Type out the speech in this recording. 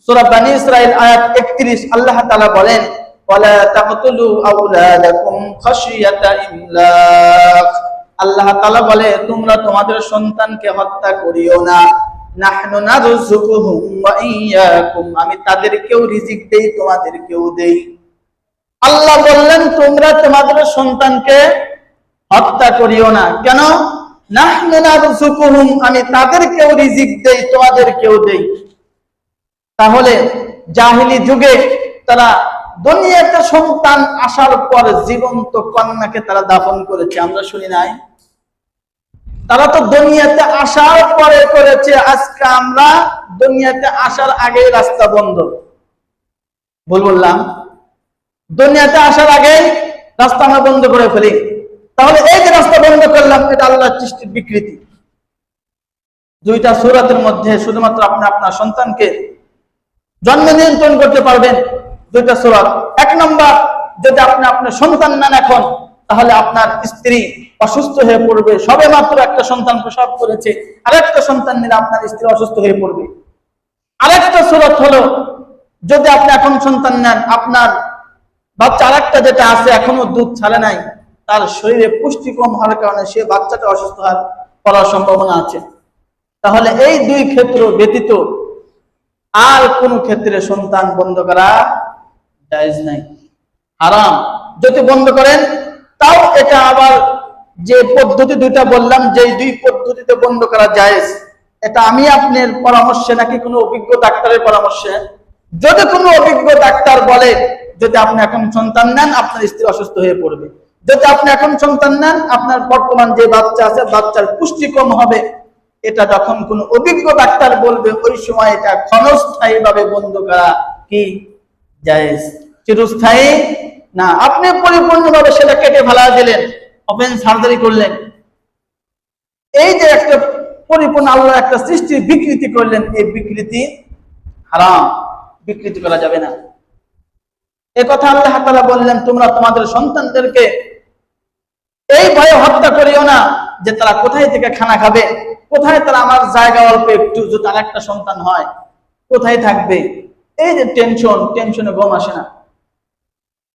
সূরা বনী ইসরাঈল আয়াত 31 আল্লাহ তাআলা বলেন, ওয়ালা তাকতুলু আওলাদাকুম খাশিয়াতা ইমলাক। আল্লাহ তাআলা বলে, তোমরা তোমাদের সন্তানকে হত্যা করিও না। নাহনু নারযুকুহুম ওয়া ইয়্যাকুম, আমি তাদেরকেও রিজিক দেই, তোমাদেরকেও দেই। আল্লাহ বললেন, তোমরা তোমাদের সন্তানকে হত্যা করিও না। কেন? নাহনু নারযুকুহুম, আমি তাদেরকেও রিজিক দেই, তোমাদেরকেও দেই। তাহলে জাহিলি যুগে তারা দুনিয়াতে সন্তান আসার পর জীবন্ত কন্যাকে তারা দাফন করেছে, আমরা শুনি নাই? তারা তো দুনিয়াতে আসার পরে করেছে, আজকে আমরা দুনিয়াতে আসার আগেই রাস্তা বন্ধ। ভুল বললাম? দুনিয়াতে আসার আগে রাস্তা আমরা বন্ধ করে ফেলি। তাহলে এই যে রাস্তা বন্ধ করলাম, এটা আল্লাহর সৃষ্টির বিকৃতি। দুইটা সূরাতের মধ্যে শুধুমাত্র আপনি আপনার সন্তানকে জন্ম নিয়ন্ত্রণ করতে পারবেন দুইটা সূরা। এক নম্বর, যদি আপনি আপনার সন্তান নেন এখন, তাহলে আপনার স্ত্রী অসুস্থ হয়ে পড়বে। সবে মাত্র একটা সন্তান প্রসব করেছে, আরেকটা সন্তান নিলে আপনার স্ত্রী অসুস্থ হয়ে পড়বে। আরেকটা সূরত হলো, যদি আপনি এখন সন্তান নেন, আপনার বাচ্চা আরেকটা যেটা আছে এখনো দুধ ছাড়ে নাই, তার শরীরে পুষ্টি কম হওয়ার কারণে সে বাচ্চাটা অসুস্থ হওয়ার সম্ভাবনা আছে। তাহলে এই দুই ক্ষেত্র ব্যতীত আর কোন ক্ষেত্রে সন্তান বন্ধ করা জায়েজ নাই, হারাম। যদি বন্ধ করেন তাও এটা আবার যে পদ্ধতি দুইটা বললাম, যে দুই পদ্ধতিতে বন্ধ করা জায়েজ, এটা আমি আপনার পরামর্শে নাকি কোনো অভিজ্ঞ ডাক্তারের পরামর্শে? যদি কোনো অভিজ্ঞ ডাক্তার বলে, যদি আপনি এখন সন্তান নেন আপনার স্ত্রী অসুস্থ হয়ে পড়বে, যদি আপনি এখন সন্তান নেন আপনার বর্তমান যে বাচ্চা আছে বাচ্চার পুষ্টি কম হবে, এটা যখন কোন অভিজ্ঞ ডাক্তার বলবে, ওই সময় এটা ক্ষণস্থায়ী ভাবে বন্ধ করা কি জায়েজ, চিরস্থায়ী না। আপনি পরিপূর্ণভাবে সেটা কেটে ফেলা দিলেন, ওপেন সার্জারি করলেন, এই যে একটা পরিপূর্ণ আল্লাহ একটা সৃষ্টির বিকৃতি করলেন, এই বিকৃতি হারাম, বিকৃতি করা যাবে না। এই কথা আল্লাহ তাআলা বললেন, তোমরা তোমাদের সন্তানদেরকে এই ভয়ে হত্যা করিও না যে তারা কোথায় থেকে খানা খাবে, কোথায় তারা, আমার জায়গা অল্প একটু, যদি আরেকটা সন্তান হয় কোথায় থাকবে। এই যে টেনশনে ঘুম আসে না।